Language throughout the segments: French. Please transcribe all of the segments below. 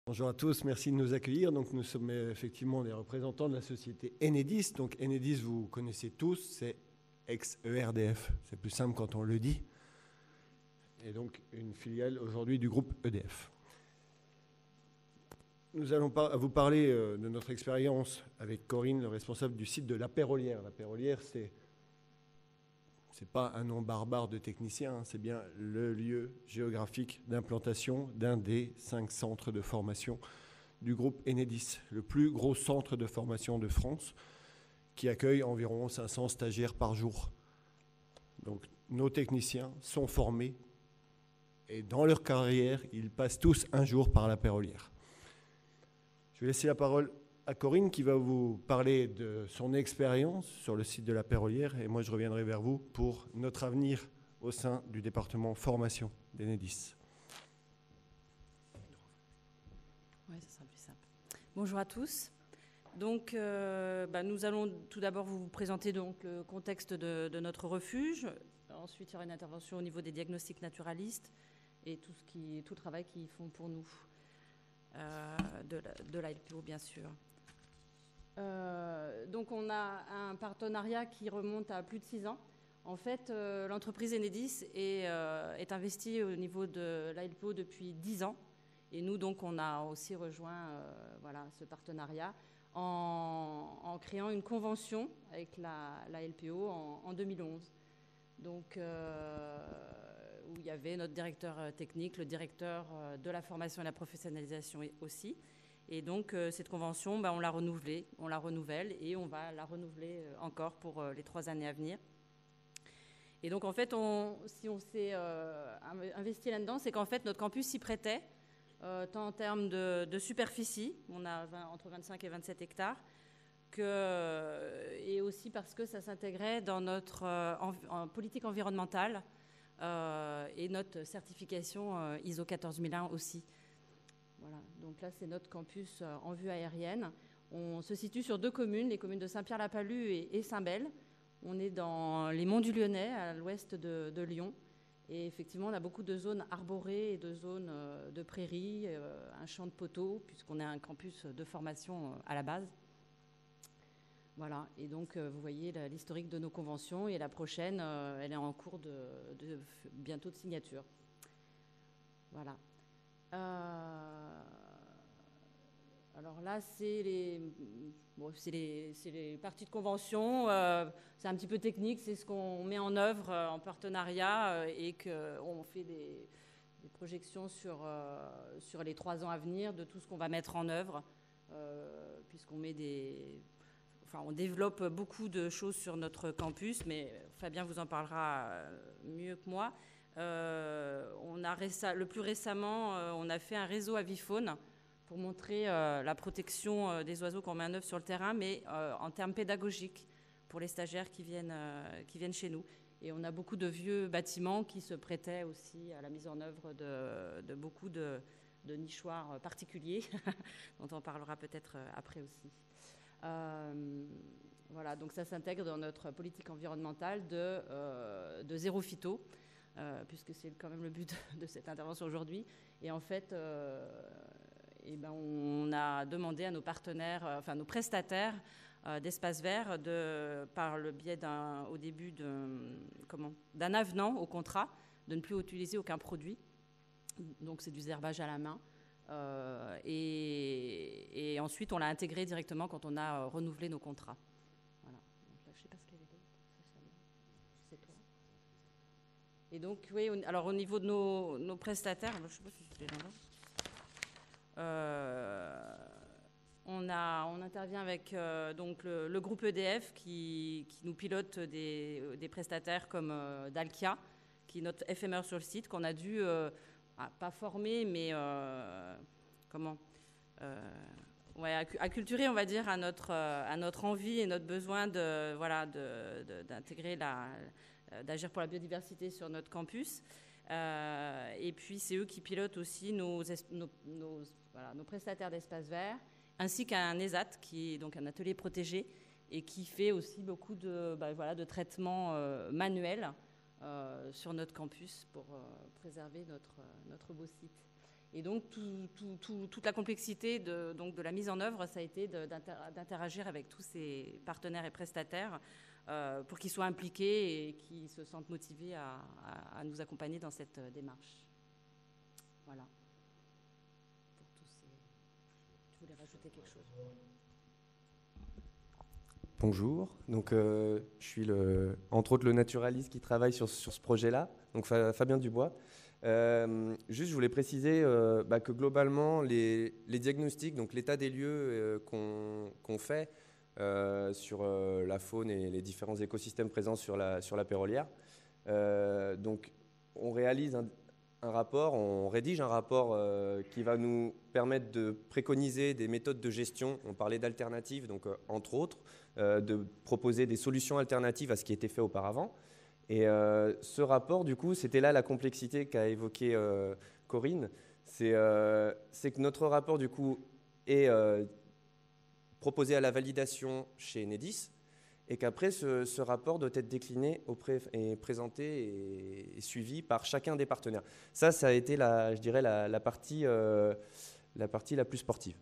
Bonjour à tous, merci de nous accueillir. Donc, nous sommes effectivement les représentants de la société Enedis. Donc, Enedis, vous connaissez tous, c'est ex-ERDF. C'est plus simple quand on le dit. Et donc, une filiale aujourd'hui du groupe EDF. Nous allons vous parler de notre expérience avec Corinne, le responsable du site de La Pérolière. La Pérolière, c'est pas un nom barbare de technicien, c'est bien le lieu géographique d'implantation d'un des 5 centres de formation du groupe Enedis, le plus gros centre de formation de France, qui accueille environ 500 stagiaires par jour. Donc nos techniciens sont formés et dans leur carrière, ils passent tous un jour par La Pérolière. Je vais laisser la parole à Corinne qui va vous parler de son expérience sur le site de La Pérolière et moi je reviendrai vers vous pour notre avenir au sein du département formation d'Enedis. Oui, ça sera plus simple. Bonjour à tous. Donc, nous allons tout d'abord vous présenter donc, le contexte de notre refuge. Ensuite, il y aura une intervention au niveau des diagnostics naturalistes et tout le travail qu'ils font pour nous, de la LPO bien sûr. Donc on a un partenariat qui remonte à plus de 6 ans. En fait, l'entreprise Enedis est investie au niveau de la LPO depuis 10 ans. Et nous, donc, on a aussi rejoint ce partenariat en créant une convention avec la LPO en 2011. Donc, où il y avait notre directeur technique, le directeur de la formation et la professionnalisation aussi. Et donc, cette convention, on l'a renouvelée, on la renouvelle et on va la renouveler encore pour les 3 années à venir. Et donc, en fait, si on s'est investi là-dedans, c'est qu'en fait, notre campus s'y prêtait, tant en termes de superficie, on a entre 25 et 27 hectares, et aussi parce que ça s'intégrait dans notre en politique environnementale et notre certification ISO 14001 aussi. Voilà, donc là, c'est notre campus en vue aérienne. On se situe sur 2 communes, les communes de Saint-Pierre-la-Palud et Saint-Bel. On est dans les monts du Lyonnais, à l'ouest de Lyon. Et effectivement, on a beaucoup de zones arborées et de zones de prairies, un champ de poteaux, puisqu'on est un campus de formation à la base. Voilà, et donc vous voyez l'historique de nos conventions. Et la prochaine, elle est en cours bientôt de signature. Voilà. Alors là, c'est les parties de convention. C'est un petit peu technique, c'est ce qu'on met en œuvre en partenariat et qu'on fait des projections sur les 3 ans à venir de tout ce qu'on va mettre en œuvre, puisqu'on on développe beaucoup de choses sur notre campus, mais Fabien vous en parlera mieux que moi. Le plus récemment, on a fait un réseau avifaune pour montrer la protection des oiseaux qu'on met en œuvre sur le terrain, mais en termes pédagogiques pour les stagiaires qui viennent chez nous. Et on a beaucoup de vieux bâtiments qui se prêtaient aussi à la mise en œuvre de beaucoup de nichoirs particuliers, dont on parlera peut-être après aussi. Voilà, donc ça s'intègre dans notre politique environnementale de zéro phyto. Puisque c'est quand même le but de cette intervention aujourd'hui. Et en fait, on a demandé à nos partenaires, nos prestataires d'espaces verts, par le biais d'un avenant au contrat, de ne plus utiliser aucun produit. Donc c'est du désherbage à la main. Et ensuite, on l'a intégré directement quand on a renouvelé nos contrats. Voilà. Donc là, je ne sais pas ce qu'il y avait d'autre. C'est toi. Et donc, oui, alors au niveau de nos prestataires, je ne sais pas si c'était là-bas, on intervient avec donc le groupe EDF qui nous pilote des prestataires comme Dalkia, qui est notre FMR sur le site, qu'on a dû, pas former, mais acculturer, on va dire, à notre envie et notre besoin d'intégrer d'agir pour la biodiversité sur notre campus. Et puis, c'est eux qui pilotent aussi nos prestataires d'espaces verts, ainsi qu'un ESAT, qui est donc un atelier protégé, et qui fait aussi beaucoup de traitements manuels sur notre campus pour préserver notre beau site. Et donc, toute la complexité de la mise en œuvre, ça a été d'interagir avec tous ces partenaires et prestataires pour qu'ils soient impliqués et qu'ils se sentent motivés à nous accompagner dans cette démarche. Voilà. Pour tous ces... Tu voulais rajouter quelque chose ? Bonjour, donc je suis entre autres le naturaliste qui travaille sur ce projet-là, donc Fabien Dubois. Juste, je voulais préciser que globalement, les diagnostics, donc l'état des lieux qu'on fait sur la faune et les différents écosystèmes présents sur la Pérolière, donc on réalise on rédige un rapport qui va nous permettre de préconiser des méthodes de gestion. On parlait d'alternatives, donc entre autres, de proposer des solutions alternatives à ce qui était fait auparavant. Et ce rapport, du coup, c'était là la complexité qu'a évoquée Corinne. C'est que notre rapport, du coup, est proposé à la validation chez Enedis, et qu'après, ce rapport doit être décliné et présenté et suivi par chacun des partenaires. Ça a été, je dirais, la partie la plus sportive.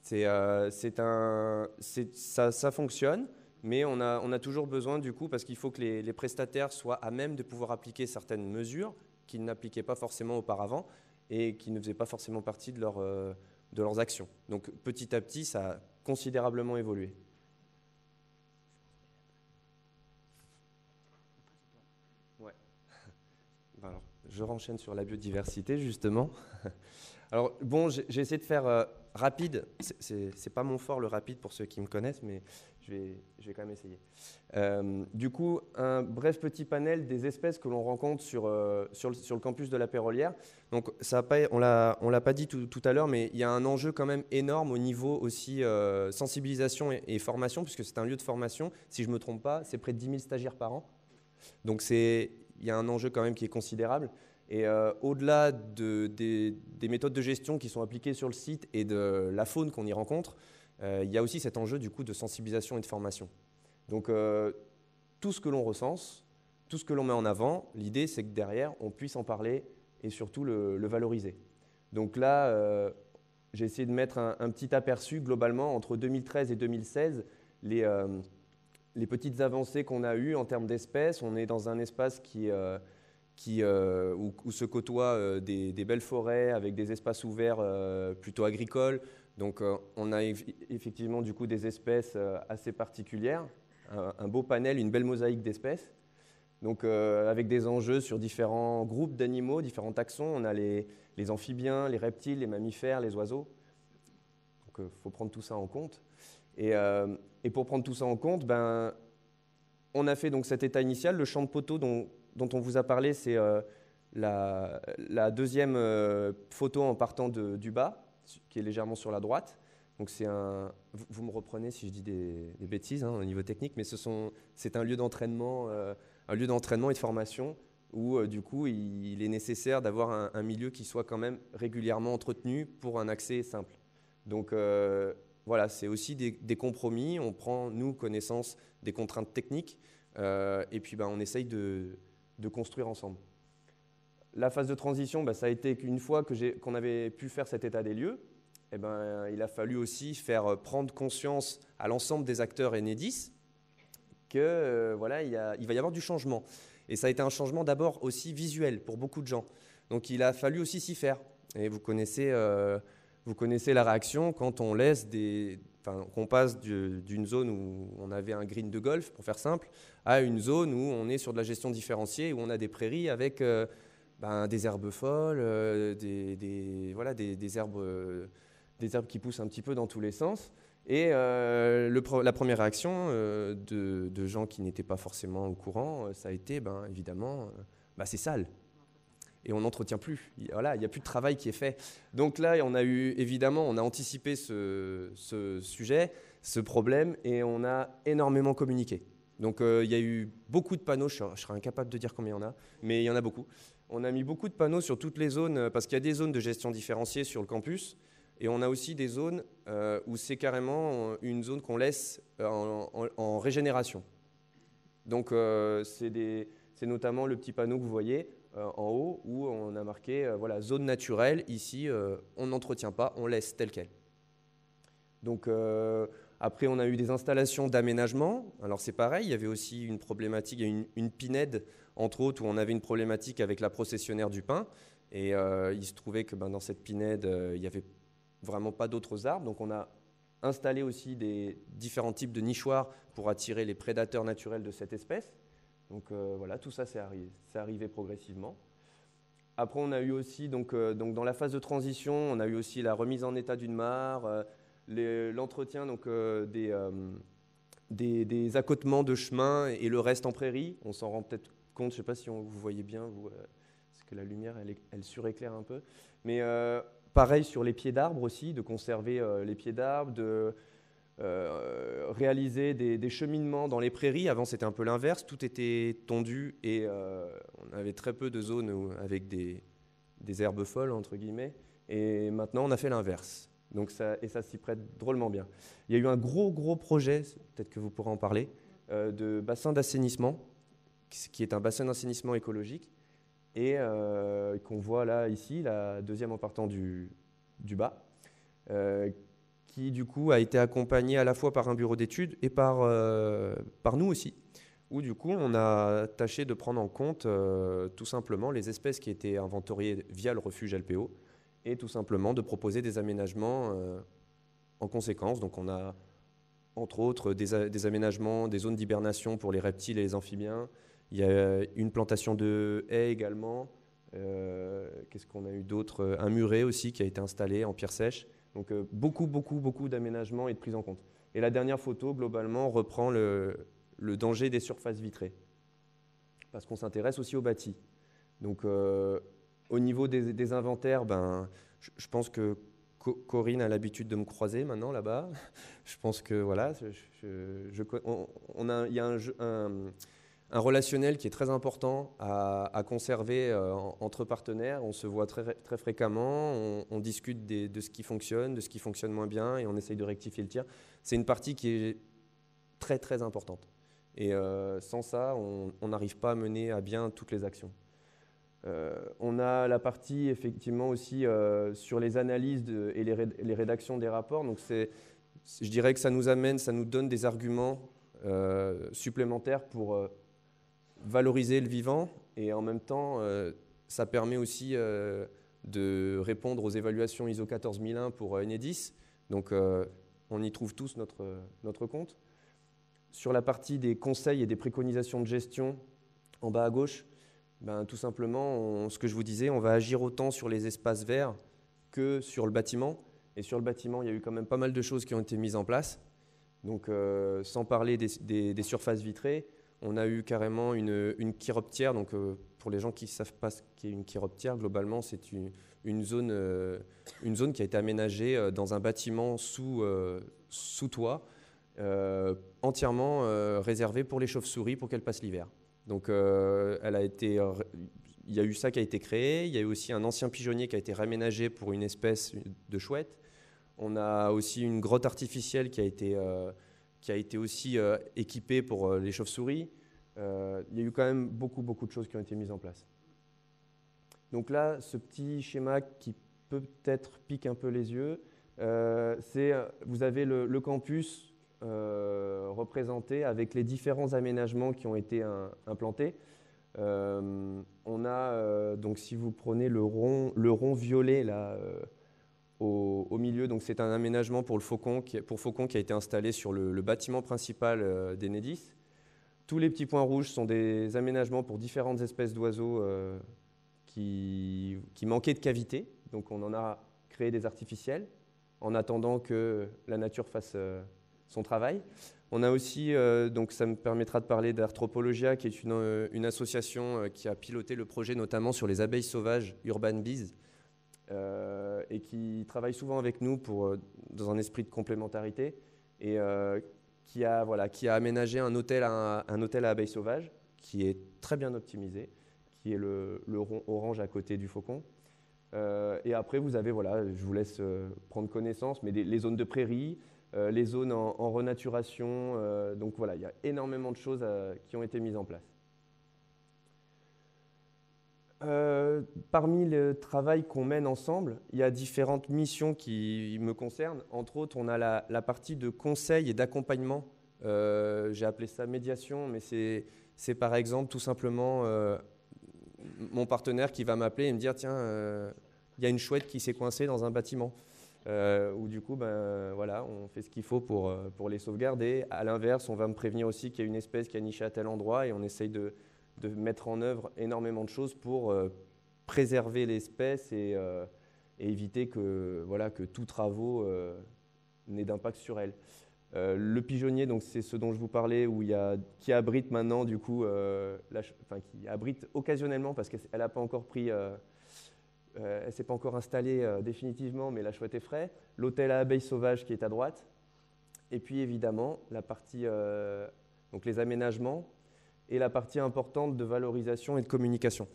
Ça fonctionne, mais on a toujours besoin, du coup, parce qu'il faut que les prestataires soient à même de pouvoir appliquer certaines mesures qu'ils n'appliquaient pas forcément auparavant et qui ne faisaient pas forcément partie de leurs actions. Donc, petit à petit, ça a considérablement évolué. Ouais. Alors, je renchaîne sur la biodiversité, justement. Alors, bon, j'ai essayé de faire rapide. C'est pas mon fort, le rapide, pour ceux qui me connaissent, mais je vais quand même essayer. Du coup, un bref petit panel des espèces que l'on rencontre sur le campus de la Pérolière. Donc, on l'a pas dit tout à l'heure, mais il y a un enjeu quand même énorme au niveau aussi sensibilisation et formation, puisque c'est un lieu de formation. Si je ne me trompe pas, c'est près de 10 000 stagiaires par an. Donc, il y a un enjeu quand même qui est considérable. Et au-delà des méthodes de gestion qui sont appliquées sur le site et de la faune qu'on y rencontre, il y a aussi cet enjeu du coup de sensibilisation et de formation. Donc tout ce que l'on recense, tout ce que l'on met en avant, l'idée c'est que derrière on puisse en parler et surtout le valoriser. Donc là, j'ai essayé de mettre un petit aperçu globalement entre 2013 et 2016, les petites avancées qu'on a eues en termes d'espèces. On est dans un espace où se côtoient des belles forêts avec des espaces ouverts plutôt agricoles. Donc on a effectivement du coup des espèces assez particulières, un beau panel, une belle mosaïque d'espèces. Donc avec des enjeux sur différents groupes d'animaux, différents taxons. On a les amphibiens, les reptiles, les mammifères, les oiseaux. Donc il faut prendre tout ça en compte. Et pour prendre tout ça en compte, on a fait donc cet état initial, le champ de poteaux dont on vous a parlé, c'est la deuxième photo en partant du bas, qui est légèrement sur la droite. Donc vous me reprenez si je dis des bêtises au niveau technique, mais c'est un lieu d'entraînement et de formation où du coup il est nécessaire d'avoir un milieu qui soit quand même régulièrement entretenu pour un accès simple. Donc voilà, c'est aussi des compromis. On prend, nous, connaissance des contraintes techniques et puis on essaye de construire ensemble. La phase de transition, ça a été qu'une fois qu'on avait pu faire cet état des lieux, il a fallu aussi faire prendre conscience à l'ensemble des acteurs Enedis que il va y avoir du changement. Et ça a été un changement d'abord aussi visuel pour beaucoup de gens. Donc il a fallu aussi s'y faire. Et vous connaissez la réaction quand on laisse qu'on passe d'une zone où on avait un green de golf, pour faire simple, à une zone où on est sur de la gestion différenciée, où on a des prairies avec des herbes folles, des herbes qui poussent un petit peu dans tous les sens. Et la première réaction de gens qui n'étaient pas forcément au courant, ça a été évidemment, c'est sale. Et on n'entretient plus. Il n'y a plus de travail qui est fait. Donc là, on a anticipé ce sujet, ce problème, et on a énormément communiqué. Donc il y a eu beaucoup de panneaux, je serais incapable de dire combien il y en a, mais il y en a beaucoup. On a mis beaucoup de panneaux sur toutes les zones, parce qu'il y a des zones de gestion différenciée sur le campus, et on a aussi des zones où c'est carrément une zone qu'on laisse en régénération. Donc c'est notamment le petit panneau que vous voyez, en haut où on a marqué voilà, zone naturelle. Ici, on n'entretient pas, on laisse tel quel. Donc, après, on a eu des installations d'aménagement. Alors, c'est pareil, il y avait aussi une problématique, il y a une pinède, entre autres, où on avait une problématique avec la processionnaire du pin. Et il se trouvait que dans cette pinède, il n'y avait vraiment pas d'autres arbres. Donc, on a installé aussi des différents types de nichoirs pour attirer les prédateurs naturels de cette espèce. Donc, voilà, tout ça, c'est arrivé progressivement. Après, on a eu aussi, donc, dans la phase de transition, on a eu aussi la remise en état d'une mare, l'entretien des accotements de chemin et le reste en prairie. On s'en rend peut-être compte, je ne sais pas si vous voyez bien, parce que la lumière, elle suréclaire un peu. Mais pareil sur les pieds d'arbres aussi, de conserver les pieds d'arbres, de réaliser des cheminements dans les prairies. Avant, c'était un peu l'inverse. Tout était tondu et on avait très peu de zones avec des herbes folles, entre guillemets. Et maintenant, on a fait l'inverse. Donc ça s'y prête drôlement bien. Il y a eu un gros projet, peut-être que vous pourrez en parler, de bassin d'assainissement, qui est un bassin d'assainissement écologique, et qu'on voit là, ici, la deuxième en partant du bas, qui du coup a été accompagné à la fois par un bureau d'études et par nous aussi, où du coup on a tâché de prendre en compte tout simplement les espèces qui étaient inventoriées via le refuge LPO, et tout simplement de proposer des aménagements en conséquence. Donc on a entre autres des aménagements, des zones d'hibernation pour les reptiles et les amphibiens. Il y a une plantation de haies également. Qu'est-ce qu'on a eu d'autre? Un muret aussi qui a été installé en pierre sèche. Donc beaucoup d'aménagements et de prise en compte. Et la dernière photo, globalement, reprend le danger des surfaces vitrées. Parce qu'on s'intéresse aussi au bâti. Donc au niveau des inventaires, je pense que Corinne a l'habitude de me croiser maintenant là-bas. Je pense que voilà, il y a un relationnel qui est très important à conserver entre partenaires. On se voit très fréquemment, on discute de ce qui fonctionne, de ce qui fonctionne moins bien, et on essaye de rectifier le tir. C'est une partie qui est très importante. Et sans ça, on n'arrive pas à mener à bien toutes les actions. On a la partie effectivement aussi sur les analyses et les rédactions des rapports. Donc je dirais que ça nous donne des arguments supplémentaires pour valoriser le vivant, et en même temps ça permet aussi de répondre aux évaluations ISO 14001 pour Enedis. Donc on y trouve tous notre compte. Sur la partie des conseils et des préconisations de gestion, en bas à gauche, tout simplement, ce que je vous disais, on va agir autant sur les espaces verts que sur le bâtiment. Et sur le bâtiment, il y a eu quand même pas mal de choses qui ont été mises en place. Donc, sans parler des surfaces vitrées, on a eu carrément une chiroptière. Donc, pour les gens qui ne savent pas ce qu'est une chiroptière, globalement, c'est une zone qui a été aménagée dans un bâtiment sous toit, entièrement réservée pour les chauves-souris pour qu'elles passent l'hiver. Donc, il y a eu ça qui a été créé. Il y a eu aussi un ancien pigeonnier qui a été réaménagé pour une espèce de chouette. On a aussi une grotte artificielle qui a été aussi équipée pour les chauves-souris. Il y a eu quand même beaucoup de choses qui ont été mises en place. Donc là, ce petit schéma qui peut-être pique un peu les yeux, vous avez le campus représenté avec les différents aménagements qui ont été implantés. On a, donc si vous prenez le rond violet là, au milieu, donc c'est un aménagement pour Faucon qui a été installé sur le bâtiment principal d'Enedis. Tous les petits points rouges sont des aménagements pour différentes espèces d'oiseaux qui manquaient de cavité. Donc on en a créé des artificiels en attendant que la nature fasse son travail. On a aussi, donc ça me permettra de parler d'Arthropologia, qui est une association qui a piloté le projet notamment sur les abeilles sauvages, Urban Bees, et qui travaille souvent avec nous dans un esprit de complémentarité, et qui a aménagé un hôtel à abeilles sauvages, qui est très bien optimisé, qui est le rond orange à côté du faucon. Et après, vous avez, je vous laisse prendre connaissance, mais les zones de prairie, les zones en renaturation. Donc voilà, il y a énormément de choses qui ont été mises en place. Parmi le travail qu'on mène ensemble, il y a différentes missions qui me concernent. Entre autres, on a la partie de conseil et d'accompagnement. J'ai appelé ça médiation, mais c'est par exemple tout simplement mon partenaire qui va m'appeler et me dire tiens, il y a une chouette qui s'est coincée dans un bâtiment. Où du coup, voilà, on fait ce qu'il faut pour les sauvegarder. À l'inverse, on va me prévenir aussi qu'il y a une espèce qui a niché à tel endroit et on essaye de mettre en œuvre énormément de choses pour préserver l'espèce et éviter que, voilà, que tous travaux n'aient d'impact sur elle. Le pigeonnier, donc c'est ce dont je vous parlais, qui abrite maintenant, du coup, qui abrite occasionnellement parce qu'elle n'a pas encore pris, elle ne s'est pas encore installée définitivement, mais la chouette est frais. L'hôtel à abeilles sauvages qui est à droite. Et puis évidemment, la partie, donc les aménagements et la partie importante de valorisation et de communication.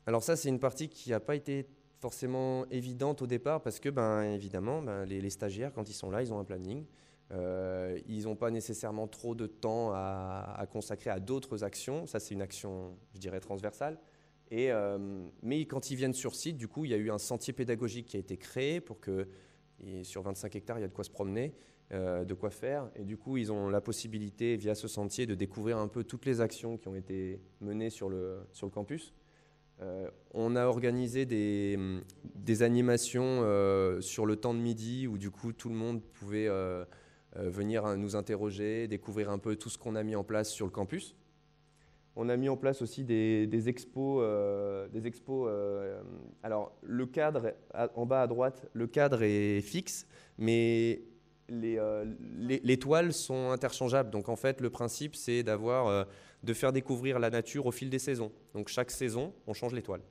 Alors ça, c'est une partie qui n'a pas été forcément évidente au départ parce que, évidemment, les stagiaires, quand ils sont là, ils ont un planning. Ils n'ont pas nécessairement trop de temps à consacrer à d'autres actions. Ça, c'est une action, je dirais, transversale. Mais quand ils viennent sur site, du coup, il y a eu un sentier pédagogique qui a été créé pour que, sur 25 hectares, il y a de quoi se promener, de quoi faire. Et du coup, ils ont la possibilité, via ce sentier, de découvrir un peu toutes les actions qui ont été menées sur le campus. On a organisé des animations sur le temps de midi où, du coup, tout le monde pouvait venir nous interroger, découvrir un peu tout ce qu'on a mis en place sur le campus. On a mis en place aussi des expos. Alors, le cadre, en bas à droite, le cadre est fixe, mais les toiles sont interchangeables. Donc, en fait, le principe, c'est de faire découvrir la nature au fil des saisons. Donc, chaque saison, on change les toiles.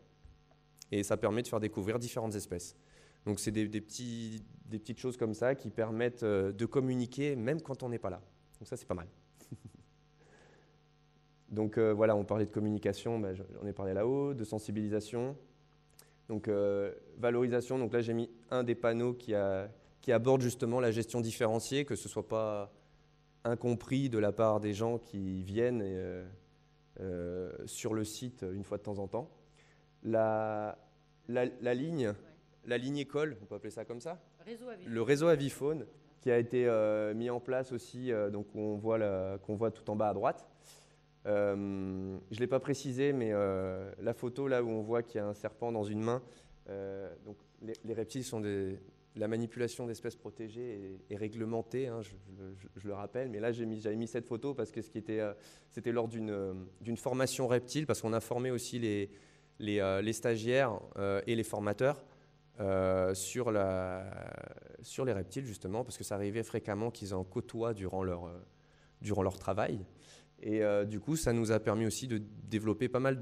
Et ça permet de faire découvrir différentes espèces. Donc, c'est des petites choses comme ça qui permettent de communiquer même quand on n'est pas là. Donc, ça, c'est pas mal. Donc voilà, on parlait de communication, j'en ai parlé là-haut, de sensibilisation. Donc valorisation, donc là j'ai mis un des panneaux qui aborde justement la gestion différenciée, que ce ne soit pas incompris de la part des gens qui viennent sur le site une fois de temps en temps. La ligne école, on peut appeler ça comme ça, le réseau avifaune, qui a été mis en place aussi, donc qu'on voit tout en bas à droite. Je ne l'ai pas précisé, mais la photo là où on voit qu'il y a un serpent dans une main, donc les reptiles sont la manipulation d'espèces protégées est réglementée, hein, je le rappelle, mais là j'avais mis cette photo parce que c'était lors d'une formation reptile, parce qu'on a formé aussi les stagiaires et les formateurs sur les reptiles justement, parce que ça arrivait fréquemment qu'ils en côtoient durant leur travail. Et du coup, ça nous a permis aussi de développer pas mal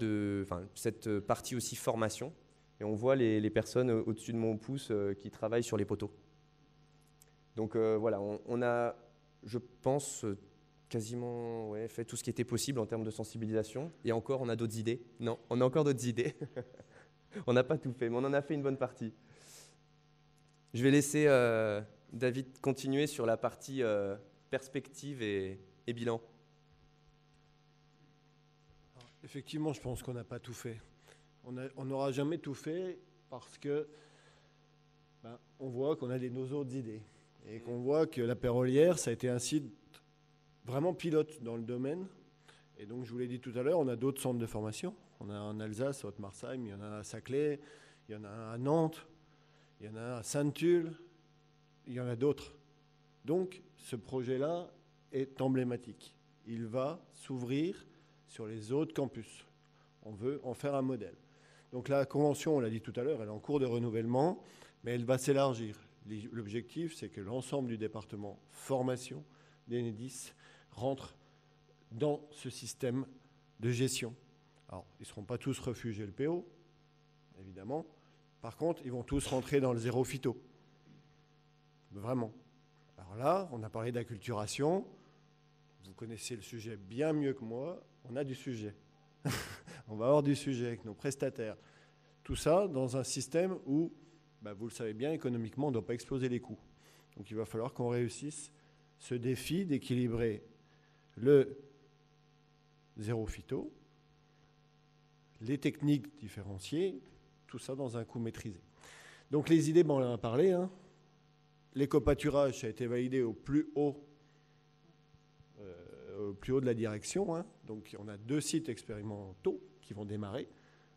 cette partie aussi formation. Et on voit les personnes au-dessus de mon pouce qui travaillent sur les poteaux. Donc voilà, on a, je pense, quasiment fait tout ce qui était possible en termes de sensibilisation. Et encore, on a d'autres idées. Non, on a encore d'autres idées. On n'a pas tout fait, mais on en a fait une bonne partie. Je vais laisser David continuer sur la partie perspective et bilan. Effectivement, je pense qu'on n'a pas tout fait. On n'aura jamais tout fait parce que on voit qu'on a nos autres idées et qu'on voit que la Pérolière, ça a été un site vraiment pilote dans le domaine. Et donc, je vous l'ai dit tout à l'heure, on a d'autres centres de formation. On a en Alsace, à Haute-Marsheim, il y en a à Saclay, il y en a à Nantes, il y en a à Sainte-Tulle, il y en a d'autres. Donc, ce projet-là est emblématique. Il va s'ouvrir sur les autres campus. On veut en faire un modèle. Donc la convention, on l'a dit tout à l'heure, elle est en cours de renouvellement, mais elle va s'élargir. L'objectif, c'est que l'ensemble du département formation d'Enedis rentre dans ce système de gestion. Alors, ils ne seront pas tous refuge LPO, évidemment. Par contre, ils vont tous rentrer dans le zéro phyto. Vraiment. Alors là, on a parlé d'acculturation. Vous connaissez le sujet bien mieux que moi. On a du sujet. On va avoir du sujet avec nos prestataires. Tout ça dans un système où, vous le savez bien, économiquement, on ne doit pas exploser les coûts. Donc il va falloir qu'on réussisse ce défi d'équilibrer le zéro phyto, les techniques différenciées, tout ça dans un coût maîtrisé. Donc les idées, on en a parlé, hein. L'éco-pâturage, ça a été validé au plus haut de la direction, hein. Donc on a 2 sites expérimentaux qui vont démarrer,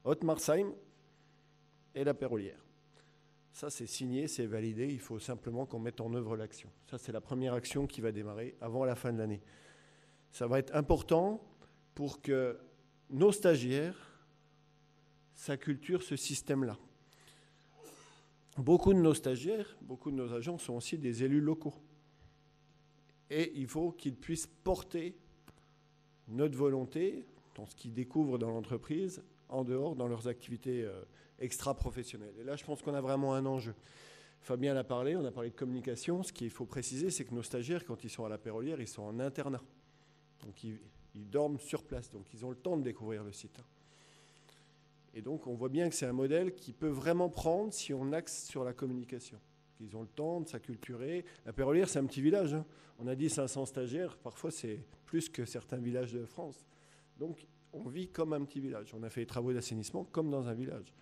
Haute-Marsheim et la Pérolière. Ça, c'est signé, c'est validé, il faut simplement qu'on mette en œuvre l'action. Ça, c'est la première action qui va démarrer avant la fin de l'année. Ça va être important pour que nos stagiaires s'acculturent ce système-là. Beaucoup de nos stagiaires, beaucoup de nos agents sont aussi des élus locaux. Et il faut qu'ils puissent porter notre volonté dans ce qu'ils découvrent dans l'entreprise, en dehors, dans leurs activités extra-professionnelles. Et là, je pense qu'on a vraiment un enjeu. Fabien l'a parlé, on a parlé de communication. Ce qu'il faut préciser, c'est que nos stagiaires, quand ils sont à la Pérolière, ils sont en internat. Donc, ils dorment sur place. Donc, ils ont le temps de découvrir le site. Et donc, on voit bien que c'est un modèle qui peut vraiment prendre si on axe sur la communication. Ils ont le temps de s'acculturer. La Pérolière, c'est un petit village, hein. On a dit 500 stagiaires. Parfois, c'est plus que certains villages de France. Donc, on vit comme un petit village. On a fait des travaux d'assainissement comme dans un village.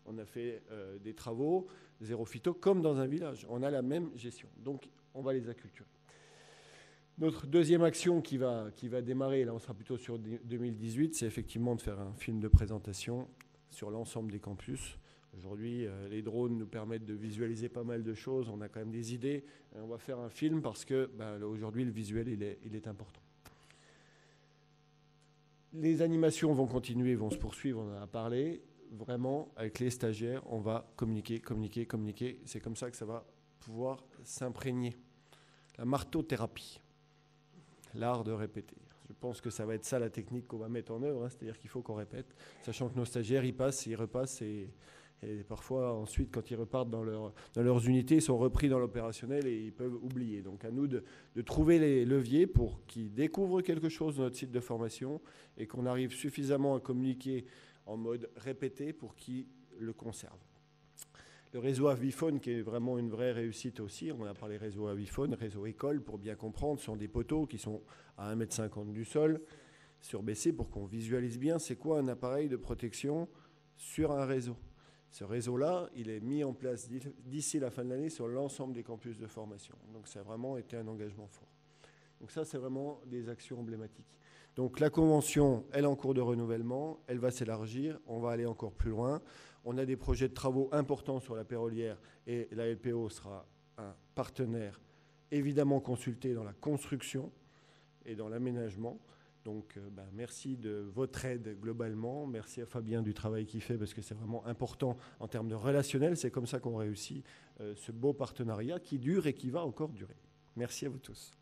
On a fait des travaux zéro phyto comme dans un village. On a la même gestion. Donc, on va les acculturer. Notre deuxième action qui va démarrer, là on sera plutôt sur 2018, c'est effectivement de faire un film de présentation sur l'ensemble des campus. Aujourd'hui, les drones nous permettent de visualiser pas mal de choses. On a quand même des idées. On va faire un film parce que aujourd'hui, le visuel, il est important. Les animations vont continuer, vont se poursuivre, on en a parlé. Vraiment, avec les stagiaires, on va communiquer. C'est comme ça que ça va pouvoir s'imprégner. La marteau-thérapie, l'art de répéter. Je pense que ça va être ça la technique qu'on va mettre en œuvre, hein. C'est-à-dire qu'il faut qu'on répète, sachant que nos stagiaires, ils passent, ils repassent et parfois, ensuite, quand ils repartent dans leurs unités, ils sont repris dans l'opérationnel et ils peuvent oublier. Donc, à nous de trouver les leviers pour qu'ils découvrent quelque chose dans notre site de formation et qu'on arrive suffisamment à communiquer en mode répété pour qu'ils le conservent. Le réseau Aviphone, qui est vraiment une vraie réussite aussi, on a parlé réseau Aviphone, réseau école, pour bien comprendre, ce sont des poteaux qui sont à 1,50 m du sol, surbaissés pour qu'on visualise bien c'est quoi un appareil de protection sur un réseau. Ce réseau-là, il est mis en place d'ici la fin de l'année sur l'ensemble des campus de formation. Donc ça a vraiment été un engagement fort. Donc ça, c'est vraiment des actions emblématiques. Donc la convention, elle est en cours de renouvellement, elle va s'élargir, on va aller encore plus loin. On a des projets de travaux importants sur la Pérolière et la LPO sera un partenaire évidemment consulté dans la construction et dans l'aménagement. Donc, merci de votre aide globalement. Merci à Fabien du travail qu'il fait parce que c'est vraiment important en termes de relationnel. C'est comme ça qu'on réussit ce beau partenariat qui dure et qui va encore durer. Merci à vous tous.